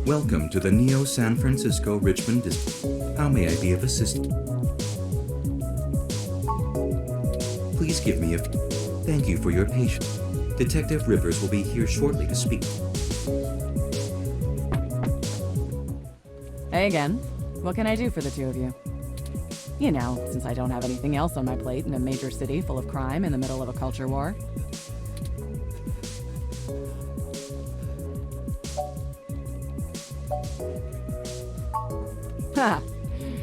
Welcome to the Neo San Francisco Richmond District. How may I be of assistance? Please give me a... Thank you for your patience. Detective Rivers will be here shortly to speak. Hey again. What can I do for the two of you? You know, since I don't have anything else on my plate in a major city full of crime in the middle of a culture war. Ha!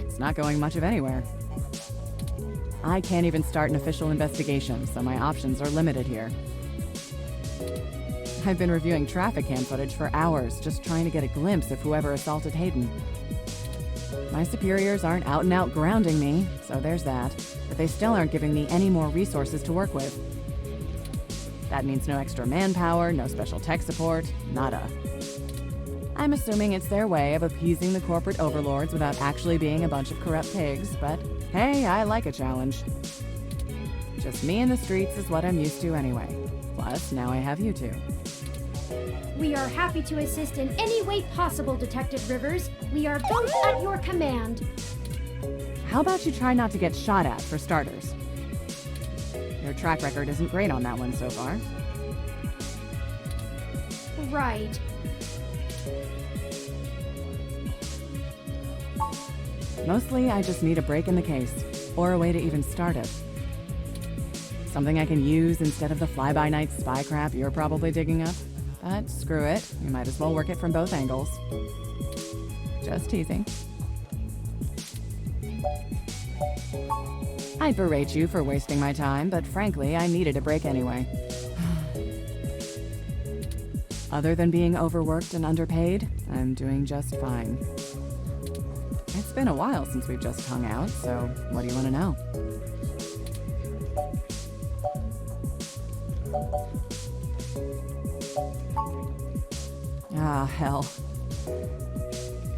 It's not going much of anywhere. I can't even start an official investigation, so my options are limited here. I've been reviewing traffic cam footage for hours, just trying to get a glimpse of whoever assaulted Hayden. My superiors aren't out-and-out grounding me, so there's that, but they still aren't giving me any more resources to work with. That means no extra manpower, no special tech support, nada. I'm assuming it's their way of appeasing the corporate overlords without actually being a bunch of corrupt pigs, but hey, I like a challenge. Just me in the streets is what I'm used to anyway. Plus, now I have you two. We are happy to assist in any way possible, Detective Rivers. We are both at your command. How about you try not to get shot at, for starters? Your track record isn't great on that one so far. Right. Mostly, I just need a break in the case, or a way to even start it. Something I can use instead of the fly-by-night spy crap you're probably digging up. But screw it, you might as well work it from both angles. Just teasing. I'd berate you for wasting my time, but frankly, I needed a break anyway. Other than being overworked and underpaid, I'm doing just fine. It's been a while since we've just hung out, so what do you want to know? Ah, hell.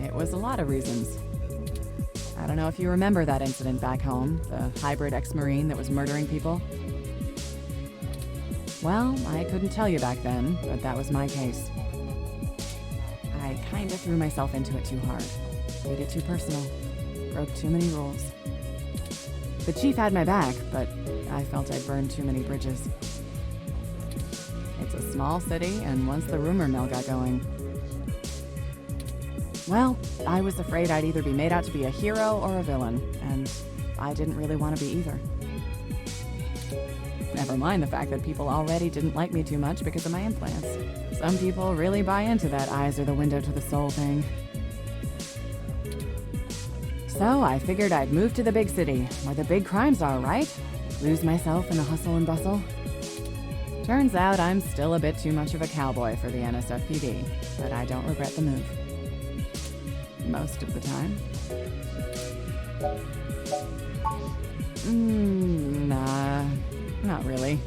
It was a lot of reasons. I don't know if you remember that incident back home, the hybrid ex-Marine that was murdering people. Well, I couldn't tell you back then, but that was my case. I kind of threw myself into it too hard. Made it too personal. Broke too many rules. The chief had my back, but I felt I'd burned too many bridges. It's a small city, and once the rumor mill got going... Well, I was afraid I'd either be made out to be a hero or a villain, and I didn't really want to be either. Never mind the fact that people already didn't like me too much because of my implants. Some people really buy into that eyes are the window to the soul thing. So I figured I'd move to the big city, where the big crimes are, right? Lose myself in the hustle and bustle. Turns out I'm still a bit too much of a cowboy for the NSFPD, but I don't regret the move. Most of the time. Nah, not really.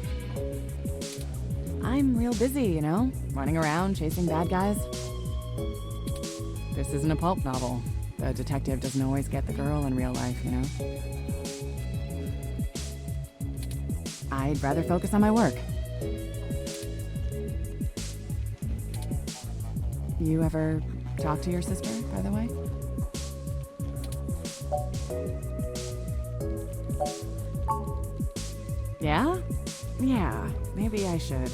I'm real busy, you know? Running around, chasing bad guys. This isn't a pulp novel. The detective doesn't always get the girl in real life, you know? I'd rather focus on my work. You ever talk to your sister, by the way? Yeah? Yeah, maybe I should.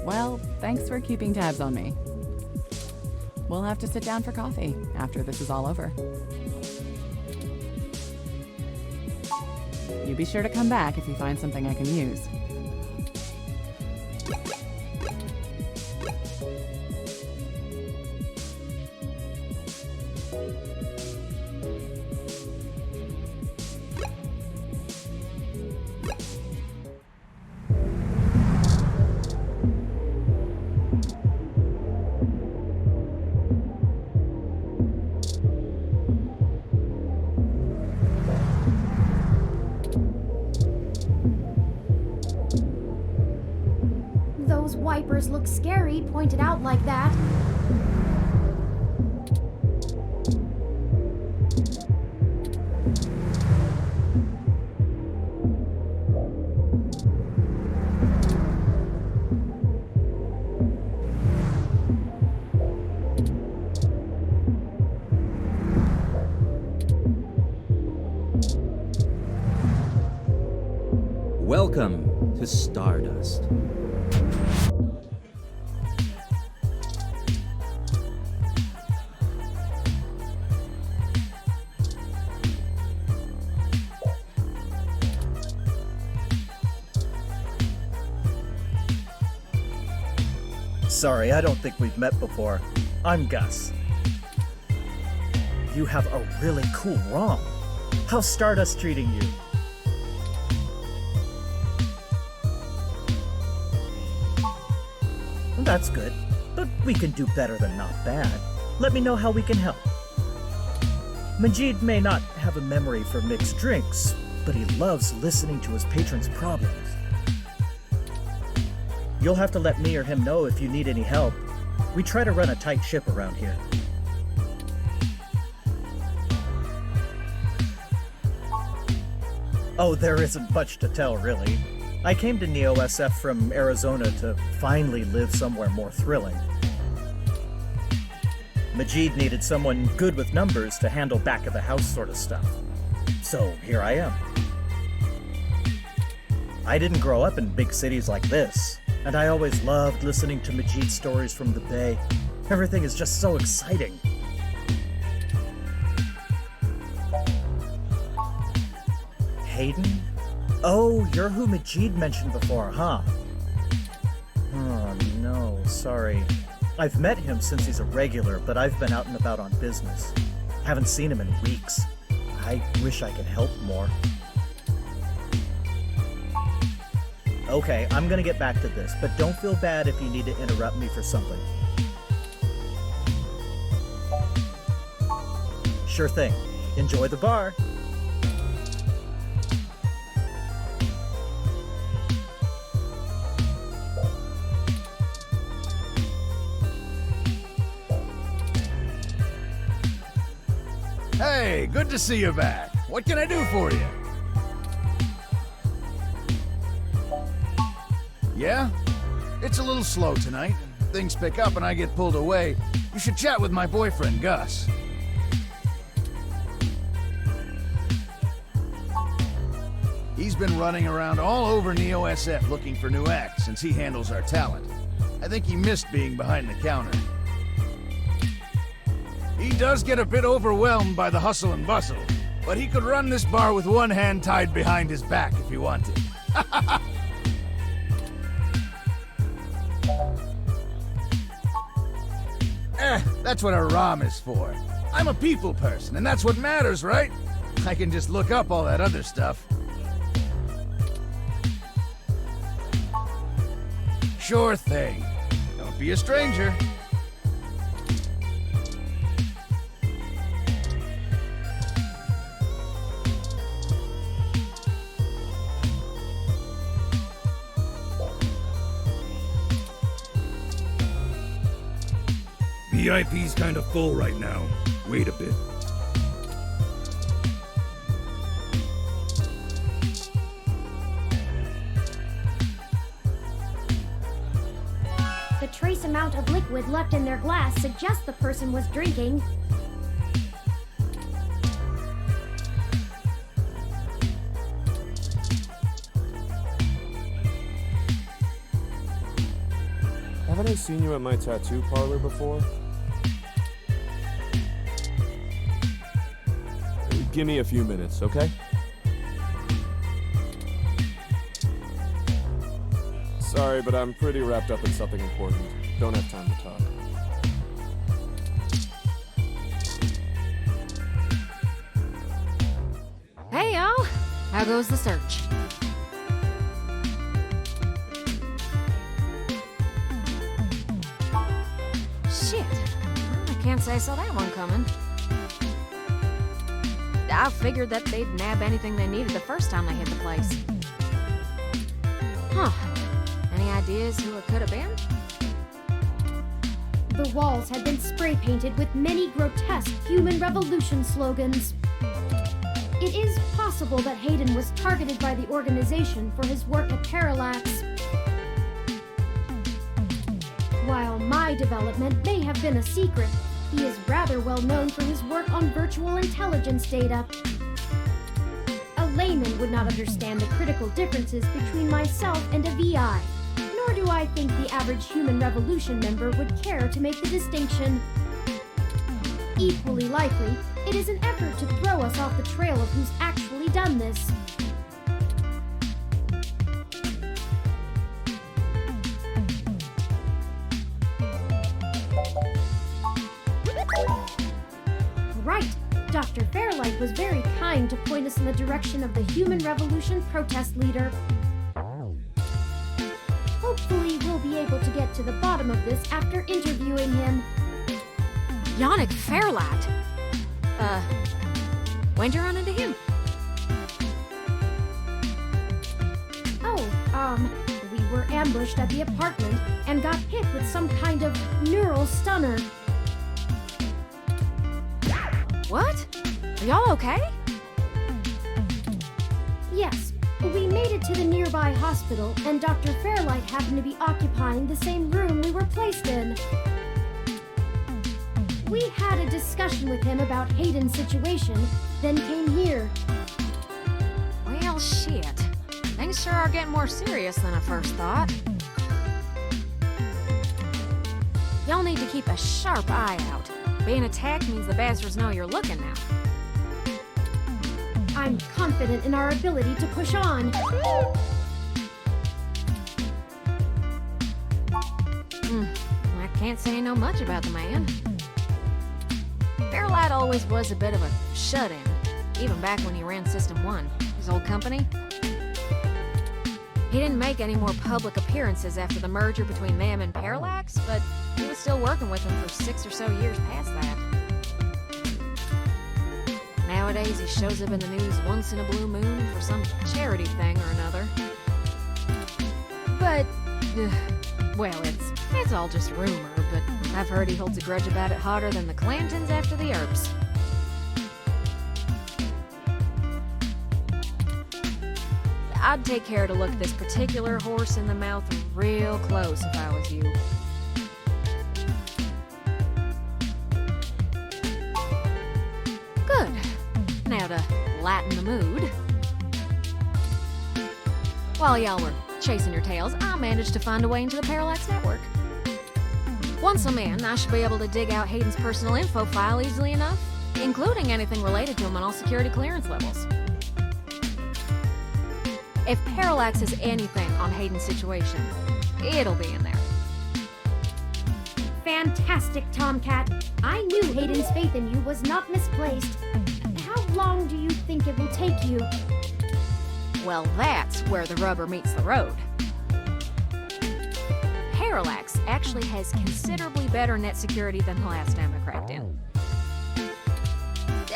Well, thanks for keeping tabs on me. We'll have to sit down for coffee after this is all over. You be sure to come back if you find something I can use. Those wipers look scary, pointed out like that. Welcome to Stardust. Sorry, I don't think we've met before. I'm Gus. You have a really cool ROM. How's Stardust treating you? That's good, but we can do better than not bad. Let me know how we can help. Majid may not have a memory for mixed drinks, but he loves listening to his patrons' problems. You'll have to let me or him know if you need any help. We try to run a tight ship around here. Oh, there isn't much to tell, really. I came to NeoSF from Arizona to finally live somewhere more thrilling. Majid needed someone good with numbers to handle back-of-the-house sort of stuff. So here I am. I didn't grow up in big cities like this, and I always loved listening to Majid's stories from the Bay. Everything is just so exciting. Hayden? Oh, you're who Majid mentioned before, huh? Oh, no, sorry. I've met him since he's a regular, but I've been out and about on business. Haven't seen him in weeks. I wish I could help more. Okay, I'm gonna get back to this, but don't feel bad if you need to interrupt me for something. Sure thing. Enjoy the bar. Hey, good to see you back. What can I do for you? Yeah? It's a little slow tonight. Things pick up and I get pulled away. You should chat with my boyfriend, Gus. He's been running around all over NeoSF looking for new acts since he handles our talent. I think he missed being behind the counter. He does get a bit overwhelmed by the hustle and bustle, but he could run this bar with one hand tied behind his back if he wanted. That's what a ROM is for. I'm a people person, and that's what matters, right? I can just look up all that other stuff. Sure thing. Don't be a stranger. VIP's kind of full right now. Wait a bit. The trace amount of liquid left in their glass suggests the person was drinking. Haven't I seen you at my tattoo parlor before? Give me a few minutes, okay? Sorry, but I'm pretty wrapped up in something important. Don't have time to talk. Hey, y'all! How goes the search? Shit! I can't say I saw that one coming. I figured that they'd nab anything they needed the first time they hit the place. Huh. Any ideas who it could have been? The walls had been spray painted with many grotesque human revolution slogans. It is possible that Hayden was targeted by the organization for his work at Parallax. While my development may have been a secret, he is rather well known for his work on virtual intelligence data. A layman would not understand the critical differences between myself and a VI. Nor do I think the average human revolution member would care to make the distinction. Equally likely, it is an effort to throw us off the trail of who's actually done this. Right. Dr. Fairlight was very kind to point us in the direction of the Human Revolution protest leader. Hopefully, we'll be able to get to the bottom of this after interviewing him. Yannick Fairlight? When'd you run into him? We were ambushed at the apartment and got hit with some kind of neural stunner. What? Are y'all okay? Yes, we made it to the nearby hospital, and Dr. Fairlight happened to be occupying the same room we were placed in. We had a discussion with him about Hayden's situation, then came here. Well, shit. Things sure are getting more serious than I first thought. Y'all need to keep a sharp eye out. Being attacked means the bastards know you're looking now. I'm confident in our ability to push on. I can't say I know much about the man. Fairlight always was a bit of a shut-in, even back when he ran System 1, his old company. He didn't make any more public appearances after the merger between them and Parallax, but he was still working with them for 6 or so years past that. Nowadays, he shows up in the news once in a blue moon for some charity thing or another. But, well, it's all just rumor, but I've heard he holds a grudge about it hotter than the Clantons after the Earps. I'd take care to look this particular horse in the mouth real close if I was you. Good. Now to lighten the mood. While y'all were chasing your tails, I managed to find a way into the Parallax network. Once I'm in, I should be able to dig out Hayden's personal info file easily enough, including anything related to him on all security clearance levels. If Parallax has anything on Hayden's situation, it'll be in there. Fantastic, Tomcat. I knew Hayden's faith in you was not misplaced. How long do you think it will take you? Well, that's where the rubber meets the road. Parallax actually has considerably better net security than the last time I cracked in.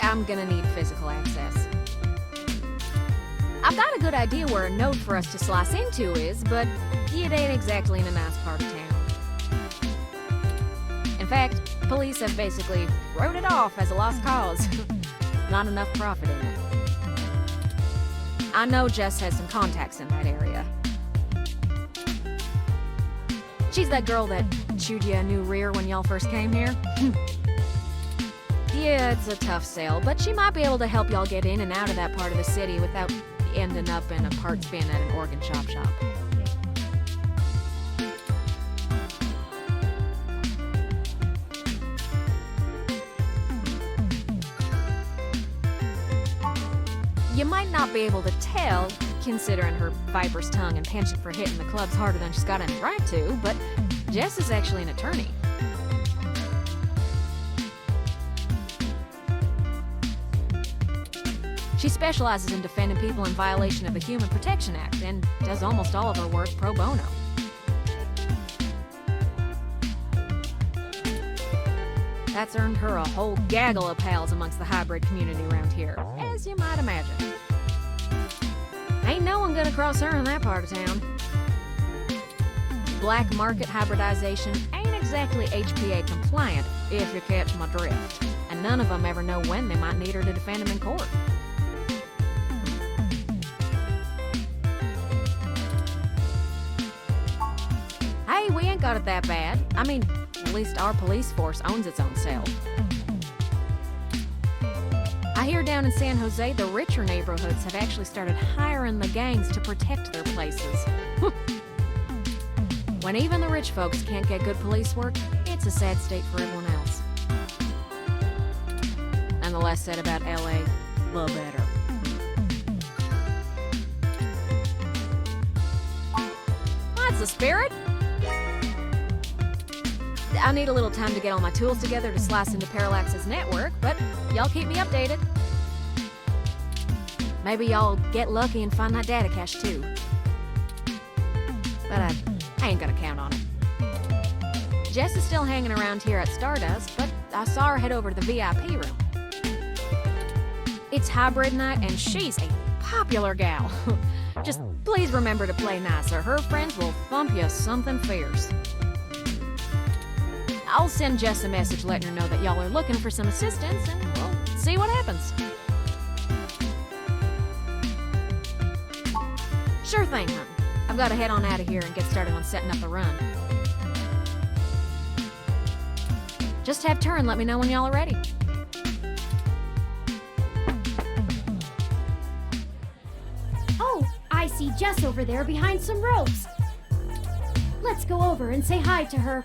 I'm gonna need physical access. I've got a good idea where a node for us to slice into is, but it ain't exactly in a nice part of town. In fact, police have basically wrote it off as a lost cause. Not enough profit in it. I know Jess has some contacts in that area. She's that girl that chewed you a new rear when y'all first came here. Yeah, it's a tough sale, but she might be able to help y'all get in and out of that part of the city without ending up in a parts bin at an organ shop. You might not be able to tell, considering her viper's tongue and penchant for hitting the clubs harder than she's got any right to, but Jess is actually an attorney. She specializes in defending people in violation of the Human Protection Act and does almost all of her work pro bono. That's earned her a whole gaggle of pals amongst the hybrid community around here, as you might imagine. Ain't no one gonna cross her in that part of town. Black market hybridization ain't exactly HPA compliant, if you catch my drift, and none of them ever know when they might need her to defend them in court. Hey, we ain't got it that bad. I mean, at least our police force owns its own cell. I I hear down in San Jose, the richer neighborhoods have actually started hiring the gangs to protect their places. When even the rich folks can't get good police work, it's a sad state for everyone else. And the less said about LA, the better. That's the spirit. I'll need a little time to get all my tools together to slice into Parallax's network, but y'all keep me updated. Maybe y'all get lucky and find that data cache too. But I ain't gonna count on it. Jess is still hanging around here at Stardust, but I saw her head over to the VIP room. It's hybrid night and she's a popular gal. Just please remember to play nice or her friends will thump you something fierce. I'll send Jess a message letting her know that y'all are looking for some assistance and we'll see what happens. Sure thing, hon. I've got to head on out of here and get started on setting up the run. Just have turn, let me know when y'all are ready. Oh, I see Jess over there behind some ropes. Let's go over and say hi to her.